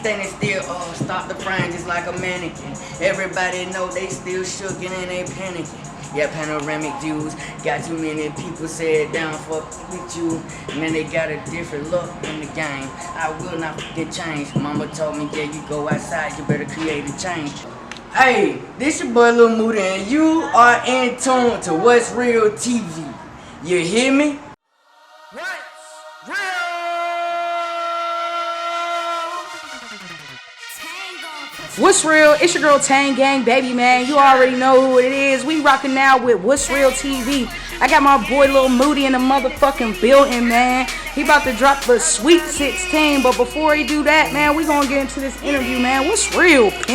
Standing still, stop the frame just like a mannequin. Everybody know they still shookin' and they panicking. Yeah, panoramic views. Got too many people said down fuck with you. Man, they got a different look in the game. I will not forget change. Mama told me, yeah, you go outside, you better create a change. Hey, this your boy Lil Moody, and you are in tune to What's Real TV. You hear me? What's real? What's real? It's your girl Tang Gang, baby, man. You already know who it is. We rocking now with What's Real TV. I got my boy Lil Moody in the motherfucking building, man. He about to drop the Sweet 16, but before he do that, man, we gonna get into this interview, man. What's real, pimp?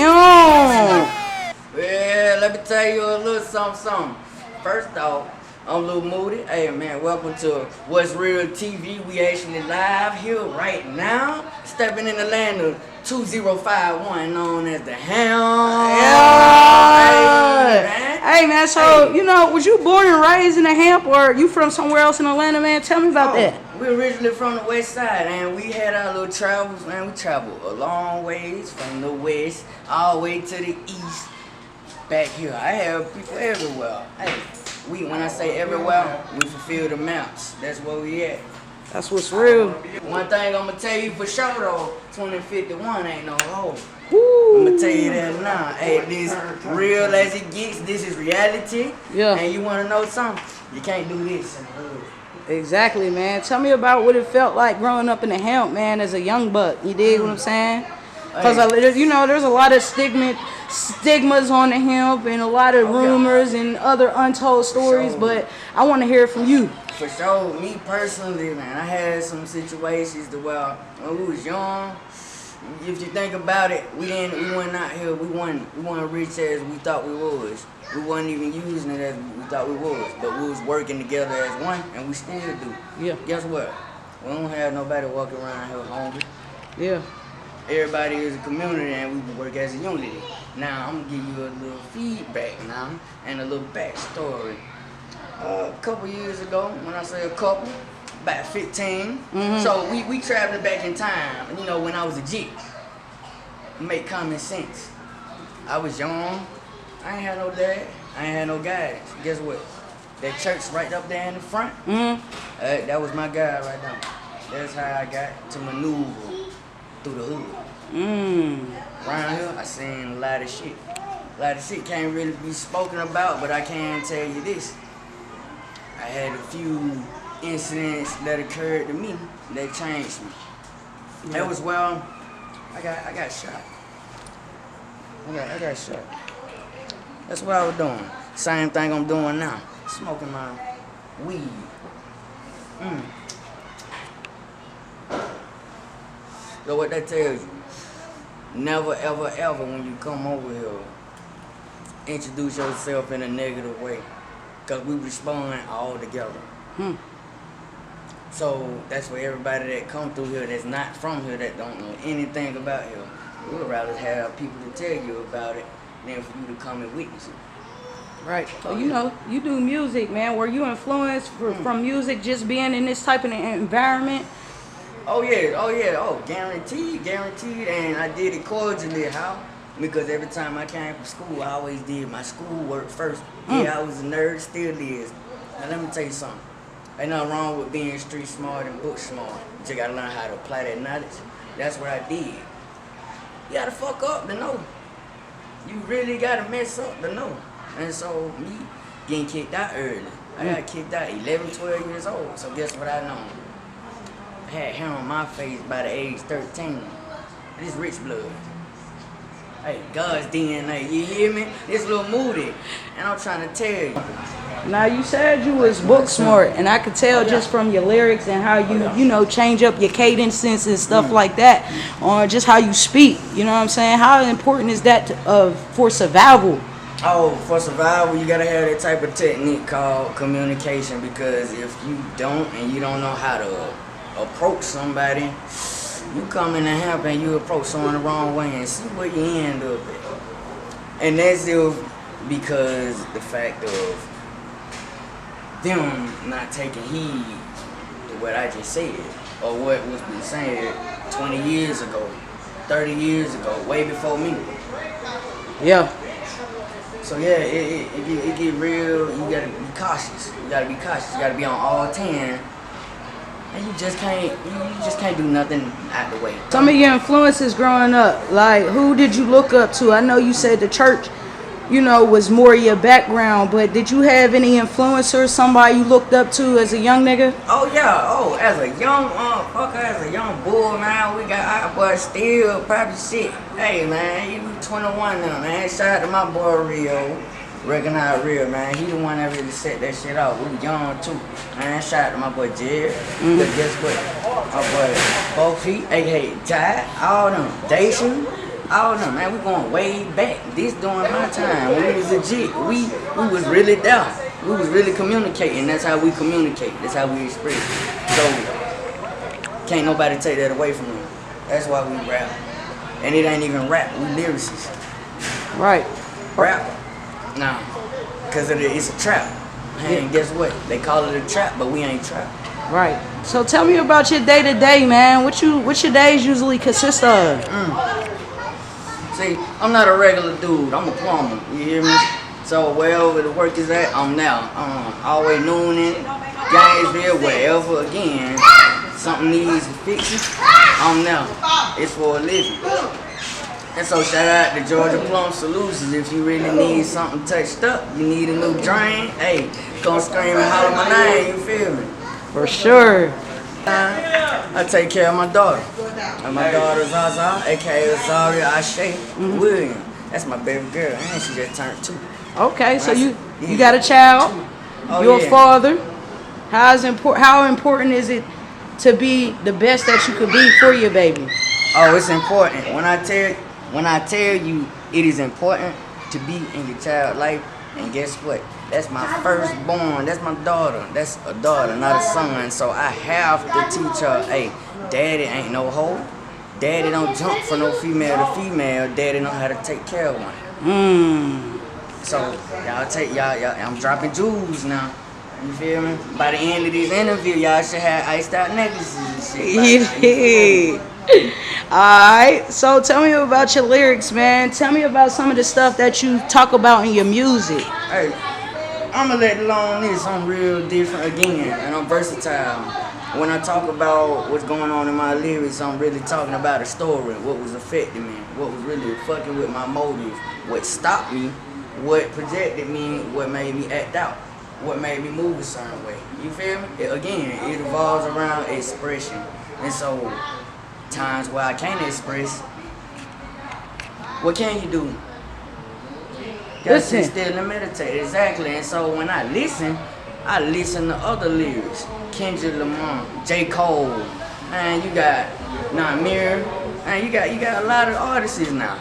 Well, let me tell you a little something. First off, I'm Lil Moody. Hey, man, welcome to What's Real TV. We actually live here right now, stepping in the land of 2051, known as the Ham. Hey, man, so, you know, was you born and raised in the Hamp, or you from somewhere else in Atlanta, man? Tell me about that. We're originally from the west side, and we had our little travels, man. We traveled a long ways from the west all the way to the east. Back here, I have people everywhere. Hey, when I say everywhere, we fulfill the maps. That's where we at. That's what's real. One thing I'm gonna tell you for sure though, 2051 ain't no hoe. Woo. I'm gonna tell you that now. Hey, this real as it gets. This is reality. Yeah. And you wanna know something? You can't do this in the hood. Exactly, man. Tell me about what it felt like growing up in the Hamp, man, as a young buck. You dig what I'm saying? Because, you know, there's a lot of stigmas on the Hamp and a lot of rumors and other untold stories, but I want to hear it from you. For sure, me personally, man, I had some situations to where when we was young, if you think about it, we weren't out here, we weren't rich as we thought we was. We wasn't even using it as we thought we was, but we was working together as one, and we still do. Yeah. Guess what? We don't have nobody walking around here hungry. Yeah. Everybody is a community, and we work as a unity. Now, I'm gonna give you a little feedback now, and a little backstory. A couple years ago, when I say a couple, about 15. So we traveled back in time, you know, when I was a jit. Make common sense. I was young, I ain't had no dad, I ain't had no guidance. Guess what? That church right up there in the front, that was my guide right now. That's how I got to maneuver through the hood. Around here, I seen a lot of shit. A lot of shit can't really be spoken about, but I can tell you this. I had a few incidents that occurred to me that changed me. That was well, I got shot. I got shot. That's what I was doing. Same thing I'm doing now. Smoking my weed. So what that tells you, never ever ever when you come over here, introduce yourself in a negative way. Because we respond all together. So that's for everybody that come through here that's not from here, that don't know anything about here. We would rather have people to tell you about it than for you to come and witness it. Right. So, you know, you do music, man. Were you influenced from music just being in this type of environment? Oh, guaranteed. And I did it cordially. How? Because every time I came from school, I always did my schoolwork first. Yeah, I was a nerd, still is. Now let me tell you something. Ain't nothing wrong with being street smart and book smart. You just gotta learn how to apply that knowledge. That's what I did. You gotta fuck up to know. You really gotta mess up to know. And so me getting kicked out early. I got kicked out 11, 12 years old. So guess what I know? I had hair on my face by the age 13. This rich blood. Hey, God's DNA, you hear me? It's Lil Moody, and I'm trying to tell you. Now, you said you was book smart, and I could tell just from your lyrics and how you know, change up your cadences and stuff like that, or just how you speak, you know what I'm saying? How important is that for survival? Oh, for survival, you gotta have that type of technique called communication, because if you don't, and you don't know how to approach somebody, you come in and help and you approach someone the wrong way and see where you end up at. And that's still because the fact of them not taking heed to what I just said or what was been said 20 years ago. 30 years ago, way before me. Yeah. So yeah, it get real. You gotta be cautious. You gotta be cautious. You gotta be on all 10. And you just can't do nothing out the way. Some of your influences growing up, like who did you look up to? I know you said the church, was more your background, but did you have any influencers, somebody you looked up to as a young nigga? Oh yeah, as a young motherfucker, as a young bull, man, we got our boy still probably shit. Hey man, you 21 now, man. Shout out to my boy Rio. Recognize Real, man. He the one that really set that shit out. We young too. Man, shout out to my boy Jared. But guess what? My boy Bo P, aka Ty, all them. Dacian, all them, man. We going way back. This during my time. When we was legit. We was really there. We was really communicating. That's how we communicate. That's how we express. So can't nobody take that away from us. That's why we rap. And it ain't even rap, we lyricists. Right. Rap. Nah, because it's a trap. Hey, and guess what? They call it a trap, but we ain't trap. Right. So tell me about your day to day, man. What your days usually consist of? See, I'm not a regular dude. I'm a plumber. You hear me? So wherever the work is at, I'm now. Always nooning, Gainesville, wherever again something needs fixing, I'm now. It's for a living. And so shout out to Georgia Plum Solutions. If you really need something touched up, you need a new drain, hey, come scream and holler my name, you feel me? For sure. I take care of my daughter. And my daughter Zaza, aka Zaria Ashe William. That's my baby girl, and she just turned 2. Okay, so you got a child, you're a father. How important is it to be the best that you could be for your baby? Oh, it's important. When I tell you it is important to be in your child's life, and guess what? That's my firstborn. That's my daughter. That's a daughter, not a son. So I have to teach her, hey, daddy ain't no hoe. Daddy don't jump for no female to female. Daddy know how to take care of one. So y'all, I'm dropping jewels now. You feel me? By the end of this interview, y'all should have iced out necklaces and shit. Alright, so tell me about your lyrics, man. Tell me about some of the stuff that you talk about in your music. Hey, I'ma let alone this. I'm real different again, and I'm versatile. When I talk about what's going on in my lyrics, I'm really talking about a story, what was affecting me, what was really fucking with my motives, what stopped me, what projected me, what made me act out, what made me move a certain way. You feel me? Again, it revolves around expression. And so, times where I can't express, what can you do? Gotta sit still and meditate. Exactly. And so when I listen to other lyrics. Kendrick Lamar, J. Cole, man, you got Namir, man, you got a lot of artists now.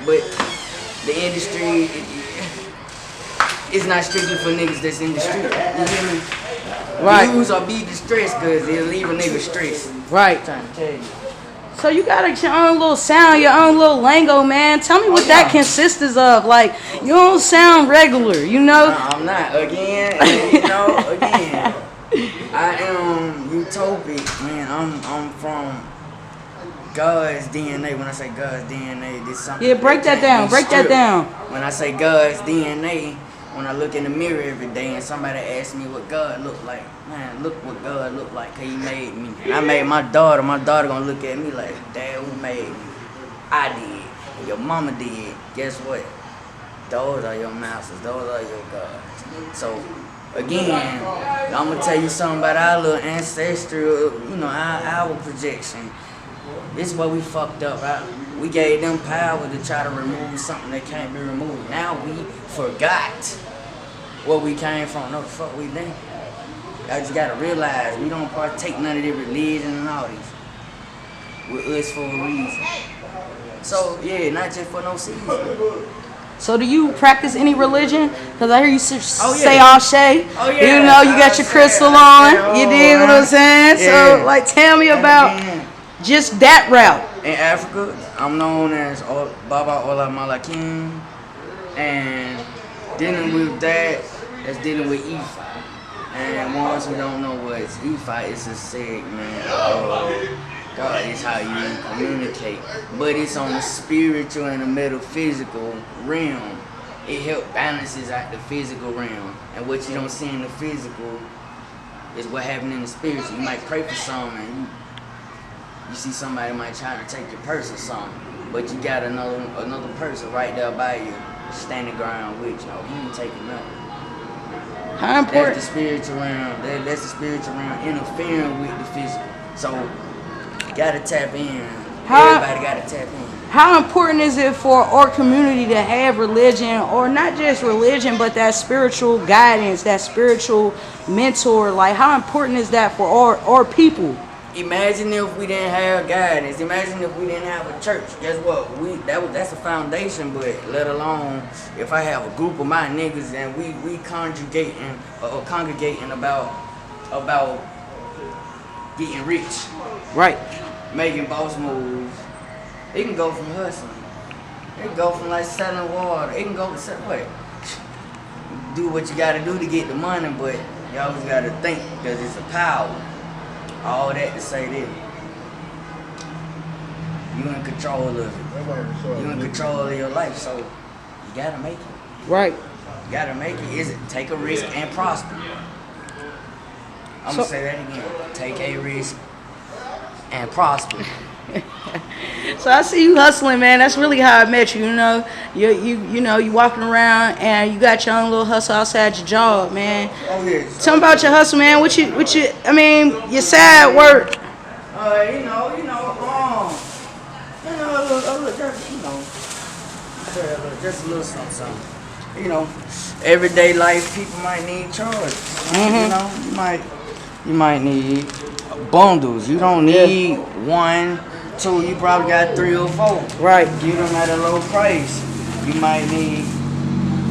But the industry is not strictly for niggas that's in the street. You hear me? Right. Use or be distressed because it'll leave a nigga stressed. Right. I'm trying to tell you. So you got your own little sound, your own little lingo, man. Tell me what that consists of. Like, you don't sound regular, you know? No, I'm not. Again, again. I am utopic, man. I'm from God's DNA. When I say God's DNA, this something. Yeah, break that down. Break that down. When I say God's DNA, when I look in the mirror every day and somebody asks me what God look like, man, look what God look like, 'cause he made me. And I made my daughter gonna look at me like, Dad, who made me? I did. Your mama did. Guess what? Those are your masters. Those are your gods. So, again, I'm gonna tell you something about our little ancestral, our projection. This is what we fucked up, right? We gave them power to try to remove something that can't be removed. Now we forgot where we came from. No, the fuck we did. I just gotta realize we don't partake none of the religion and all these. We're us for a reason. So yeah, not just for no season. So do you practice any religion? Because I hear you say Ashe. Oh yeah. You know, you got your crystal on. You dig what I'm saying? Yeah. So like, tell me about just that route. In Africa, I'm known as Baba Ola Malakim, and dealing with that, that's dealing with Ifa. And ones who don't know what Ifa is, a segment of God is how you communicate. But it's on the spiritual and the metaphysical realm. It helps balances out the physical realm. And what you don't see in the physical is what happened in the spiritual. You might pray for something and you see somebody might try to take your purse or something. But you got another person right there by you, standing ground with you. Oh, he ain't taking nothing. How important? That's the spiritual realm. That's the spiritual realm interfering with the physical. So, gotta tap in. Everybody gotta tap in. How important is it for our community to have religion, or not just religion, but that spiritual guidance, that spiritual mentor? Like, how important is that for our people? Imagine if we didn't have guidance. Imagine if we didn't have a church. Guess what? That's a foundation. But let alone if I have a group of my niggas and we congregating about getting rich, right? Making boss moves. It can go from hustling. It can go from like selling water. It can go to what? Do what you gotta do to get the money, but you always gotta think because it's a power. All that to say this. You in control of it. You in control of your life, so you gotta make it. Right. You gotta make it. Is it take a risk and prosper? I'm gonna say that again. Take a risk and prosper. So I see you hustling, man. That's really how I met you. You know, you walking around and you got your own little hustle outside your job, man. Oh yeah. Tell me about your hustle, man. What you? I mean, your side work. Just a little something. You know, everyday life, people might need charges. Mm-hmm. You know, you might need bundles. You don't need one, two. You probably got 3 or 4. Right. Get them at a low price. You might need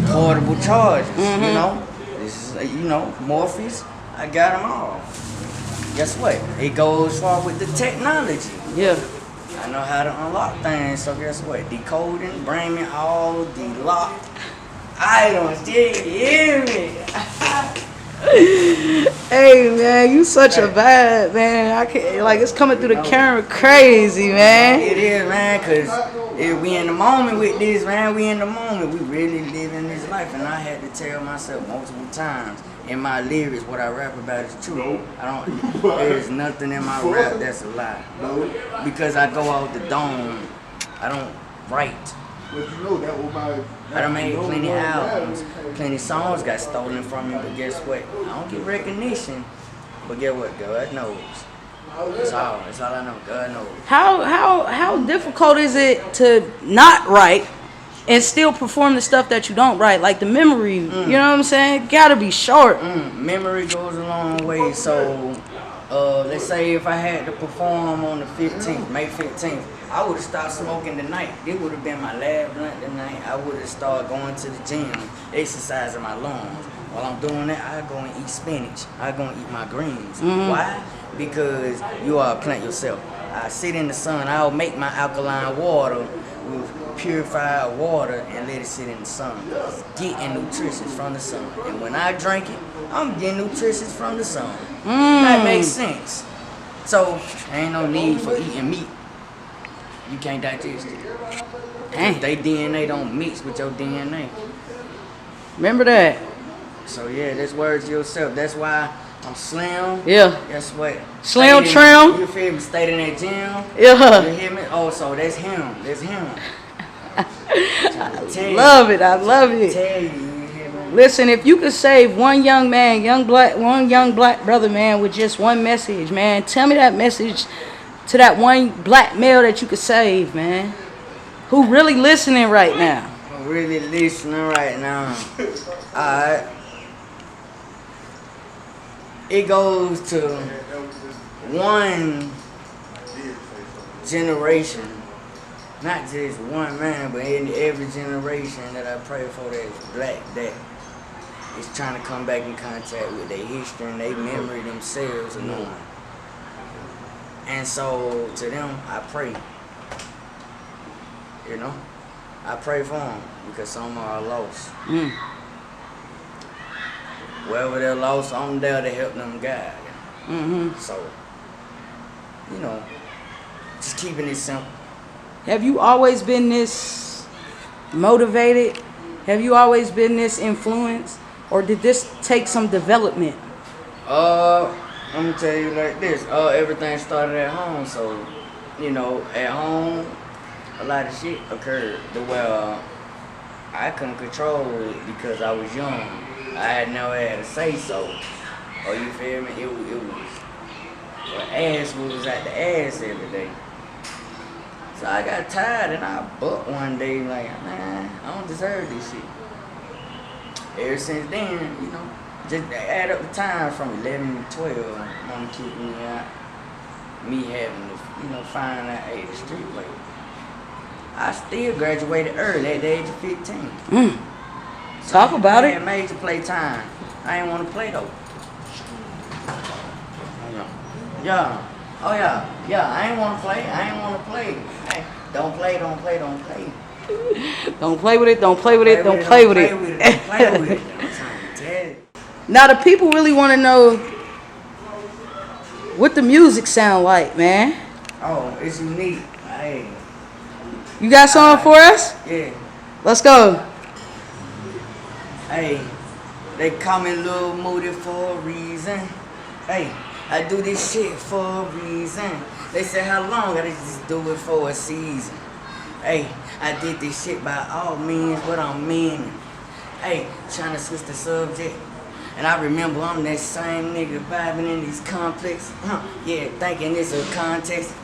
portable chargers. Mm-hmm. You know, this is Morpheus. I got them all. Guess what? It goes far with the technology. Yeah. I know how to unlock things. So guess what? Decoding, bring me all the locked items. Did you hear me? Hey man, you such a vibe, man. I can't, like, it's coming through the camera crazy, man. It is, man, cause we in the moment with this, man. We in the moment. We really living this life, and I had to tell myself multiple times in my lyrics what I rap about is true. There's nothing in my rap that's a lie. Because I go out the dome. I don't write. I done made plenty albums, plenty songs got stolen from me, but guess what? I don't get recognition, but guess what? God knows. That's all I know. God knows. How difficult is it to not write and still perform the stuff that you don't write? Like the memory, you know what I'm saying? Gotta be short. Memory goes a long way. So, let's say if I had to perform on the 15th, May 15th, I would have stopped smoking tonight. This would have been my last blunt tonight. I would have started going to the gym, exercising my lungs. While I'm doing that, I go and eat spinach. I go and eat my greens. Why? Because you are a plant yourself. I sit in the sun. I'll make my alkaline water with purified water and let it sit in the sun. Getting nutrition from the sun. And when I drink it, I'm getting nutrition from the sun. That makes sense. So, ain't no need for eating meat. You can't digest it. They DNA don't mix with your DNA. Remember that. So yeah, that's words to yourself. That's why I'm slim. Yeah. Guess what? Slim trim. You feel me? Stayed in that gym. Yeah. You hear me? Oh, so that's him. That's him. I love it. I love it. Tell you. Listen, if you could save one young black brother, man, with just one message, man, tell me that message to that one black male that you could save, man, who really listening right now. Really listening right now. Alright. It goes to one generation. Not just one man, but in every generation that I pray for that's black, that is trying to come back in contact with their history and their memory themselves and knowing. And so to them, I pray. You know? I pray for them because some are lost. Wherever they're lost, I'm there to help them guide. So, you know, Just keeping it simple. Have you always been this motivated? Have you always been this influenced? Or did this take some development? I'm gonna tell you like this. Everything started at home, so you know, at home, a lot of shit occurred. Well, I couldn't control it because I was young. I had never had a say so. Oh, you feel me? It was ass was at the ass every day. So I got tired and I bucked one day like, man, I don't deserve this shit. Ever since then, you know, just add up the time from 11 to 12, mama kicking me out. Me having to, you know, find out, hey, the street way. I still graduated early at the age of 15. Talk about I it. had major play time. I ain't want to play though. Yeah. Oh yeah. Yeah, I ain't want to play. I ain't want to play. Hey, don't play, don't play, don't play. Don't play with it, don't play with it, don't play with it. Don't play with it. I'm trying to tell you. Now the people really want to know what the music sound like, man. Oh, it's unique. Hey. You got something for us? Yeah. Let's go. Hey, they call me Lil Moody for a reason. Hey, I do this shit for a reason. They say how long? I just do it for a season. Hey, I did this shit by all means, what I'm meaning. Hey, trying to switch the subject. And I remember I'm that same nigga vibing in these complex. Yeah, thinking it's a contest.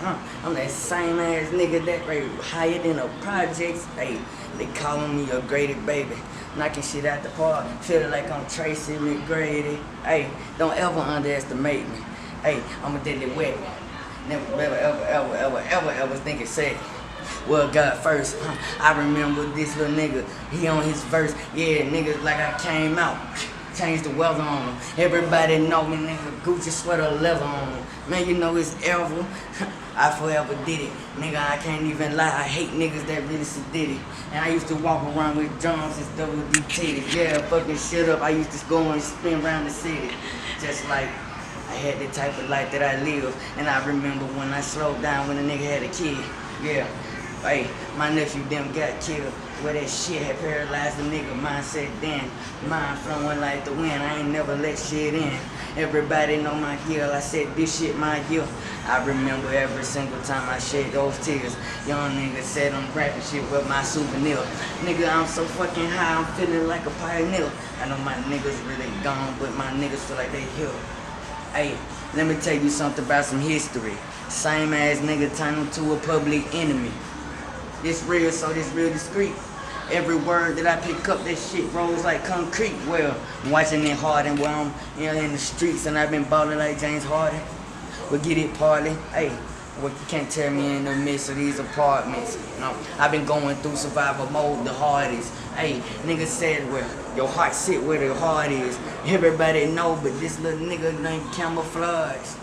I'm that same ass nigga that rate higher than a projects. Hey, they calling me a graded baby. Knocking shit out the park, feeling like I'm Tracy McGrady. Hey, don't ever underestimate me. Hey, I'm a deadly weapon. Never, ever think it's second. Well, God first. I remember this little nigga, he on his verse. Yeah, niggas like I came out. Changed the weather on them. Everybody know me, nigga. Gucci sweater, leather on them. Man, you know it's ever. I forever did it. Nigga, I can't even lie. I hate niggas that really did it. And I used to walk around with drums and double D titties. Yeah, fucking shit up. I used to go and spin around the city. Just like I had the type of life that I live. And I remember when I slowed down when a nigga had a kid. Yeah. Hey, my nephew them got killed. Where that shit had paralyzed the nigga mindset then. Mind flowing like the wind, I ain't never let shit in. Everybody know my deal, I said this shit my deal. I remember every single time I shed those tears. Young nigga said I'm rapping shit with my souvenir. Nigga, I'm so fucking high, I'm feeling like a pioneer. I know my niggas really gone, but my niggas feel like they here. Hey, let me tell you something about some history. Same ass nigga turned into a public enemy. This real, so this real discreet. Every word that I pick up, this shit rolls like concrete. Well, I'm watching it hard and where I'm in the streets and I've been balling like James Harden. We'll get it partly. Hey, what you can't tell me in the midst of these apartments. No, I've been going through survival mode the hardest. Hey, nigga said, well, your heart sit where the heart is. Everybody know, but this little nigga named camouflage.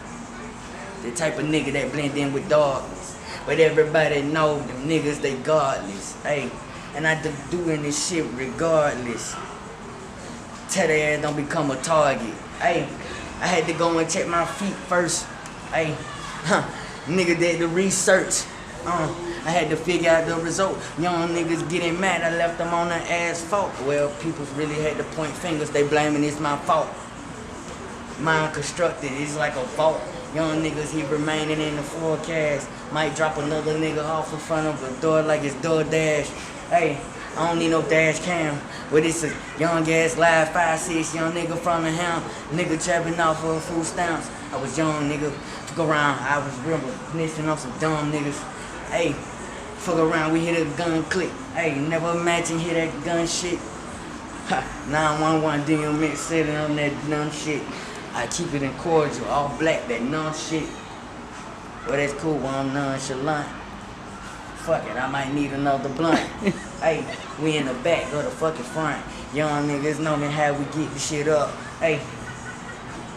The type of nigga that blend in with darkness. But everybody know them niggas, they godless. Hey, and I doing this shit regardless. Tell their ass don't become a target. Hey, I had to go and check my feet first. Hey, nigga did the research. I had to figure out the result. Young niggas getting mad, I left them on the asphalt. Well, people really had to point fingers, they blaming it's my fault. Mind constructed, it's like a vault. Young niggas, he remaining in the forecast. Might drop another nigga off in front of a door like it's DoorDash. Hey, I don't need no dash cam. But it's a young ass live 5'6" young nigga from the hound. Nigga trapping off for a food stamps. I was young nigga, fuck around. I was reminiscing on some dumb niggas. Hey, fuck around, we hit a gun click. Hey, never imagine hear that gun shit. 911 DMX sitting on that dumb shit. I keep it in cordial, all black, that non shit. Well, that's cool when I'm nonchalant. Fuck it, I might need another blunt. Hey, we in the back or the fucking front. Young niggas know me how we get the shit up. Hey,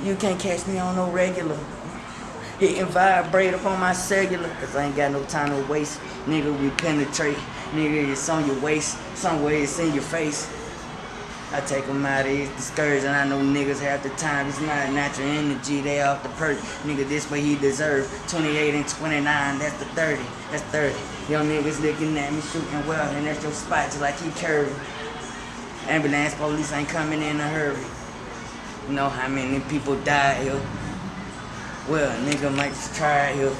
you can't catch me on no regular. Hitting vibrate up on my cellular, cause I ain't got no time to waste. Nigga, we penetrate. Nigga, it's on your waist. Somewhere it's in your face. I take them out of his discouragement. I know niggas half the time, it's not natural energy, they off the perk. Nigga, this what he deserve. 28 and 29, that's the 30. That's 30. Young niggas looking at me shooting well, and that's your spot just like he curvy. Ambulance police ain't coming in a hurry. You know how many people died here? Well, nigga might just try it here.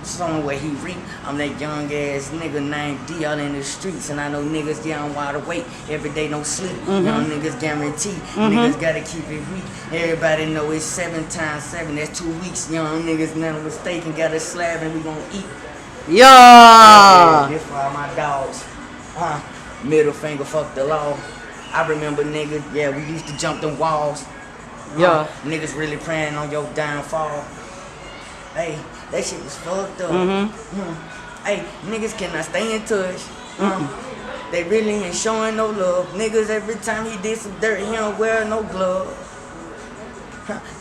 It's the only way he reap. I'm that young ass nigga named D out in the streets, and I know niggas down wide awake. Every day no sleep. Young niggas guarantee. Niggas gotta keep it weak. Everybody know it's 7 times 7. That's 2 weeks. Young niggas not mistaken. Got a slab and we gon' eat. Yeah. This for all my dogs. Middle finger, fuck the law. I remember niggas, yeah, we used to jump them walls. Yeah. Niggas really praying on your downfall. Hey, that shit was fucked up. Hey, niggas cannot stay in touch. They really ain't showing no love. Niggas, every time he did some dirt, he don't wear no glove.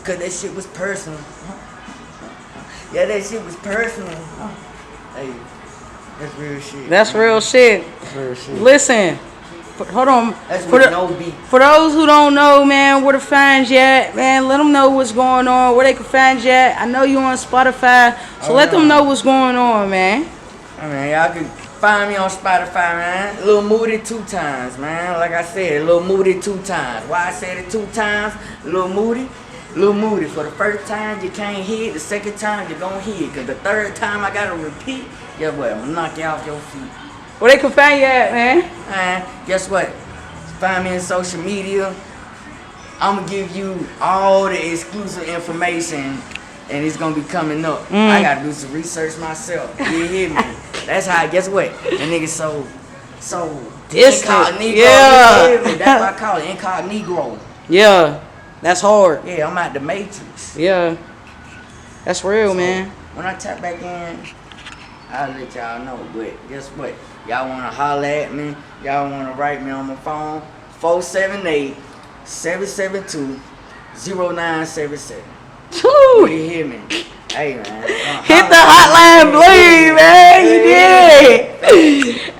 Cause that shit was personal. Yeah, that shit was personal. Hey, that's real shit. That's real shit. That's real shit. Listen. Hold on. That's no beat. For those who don't know, man, where to find you at, man, let them know what's going on, where they can find you at. I know you on Spotify, so let them know what's going on, man. I mean, y'all can find me on Spotify, man. Lil Moody 2 times, man. Like I said, Lil Moody 2 times. Why I said it 2 times? Lil Moody. For the first time, you can't hit. The second time, you're gonna hit. Cause the third time, I gotta repeat. Guess what? I'm gonna knock you off your feet. Where they can find you at, man? And guess what? Find me in social media. I'm gonna give you all the exclusive information, and it's gonna be coming up. I gotta do some research myself. You hear me? That's how. Guess what? The nigga so distant. Incognito. Yeah. You hear me? That's what I call it, incognito. Yeah, that's hard. Yeah, I'm out the matrix. Yeah, that's real, man. When I tap back in, I'll let y'all know. But guess what? Y'all wanna holler at me? Y'all wanna write me on my phone? 478-772-0977. You hear me? Hey, man. Hit the hotline bling, man. You did.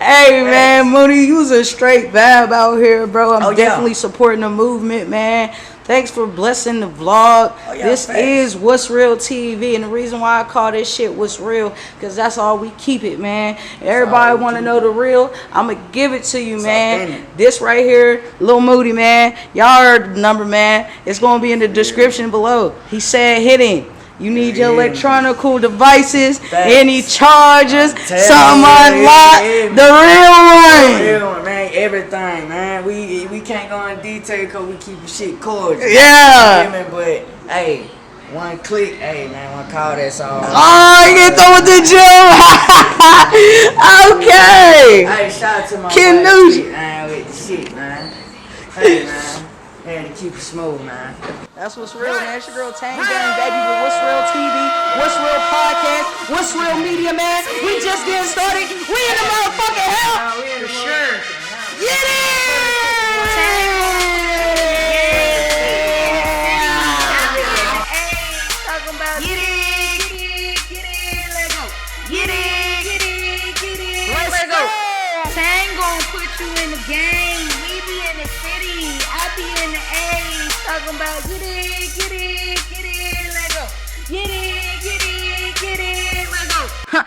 Hey, man, Moody, you was a straight vibe out here, bro. I'm definitely supporting the movement, man. Thanks for blessing the vlog. This is What's Real TV, and the reason why I call this shit What's Real, because that's all we keep it, man. Everybody want to know the real. I'm going to give it to you, man. This right here, Lil Moody, man. Y'all heard the number, man. It's going to be in the description below. He said hit him. You need your electronical devices, any chargers, something unlocked, the real one. The real one, man. Everything, man. We can't go in detail because we keep the shit cordial. Yeah. You know, but hey, one click, hey man, one call, that's all. Oh, you get through with the gym. Okay. Hey, shout out to my Ken News. With the shit, man. Hey man. Had to keep it smooth, man. That's What's Real, man. It's your girl Tang Gang, baby, with What's Real TV, What's Real Podcast, What's Real Media, man. We just getting started. We in the motherfucking hell. For sure. Get it! Talking about get it, let go. Get it, let's go. Tang gon' put you in the game. We be in the city, I be in the A. Talking about get it, let go. Get it, let go.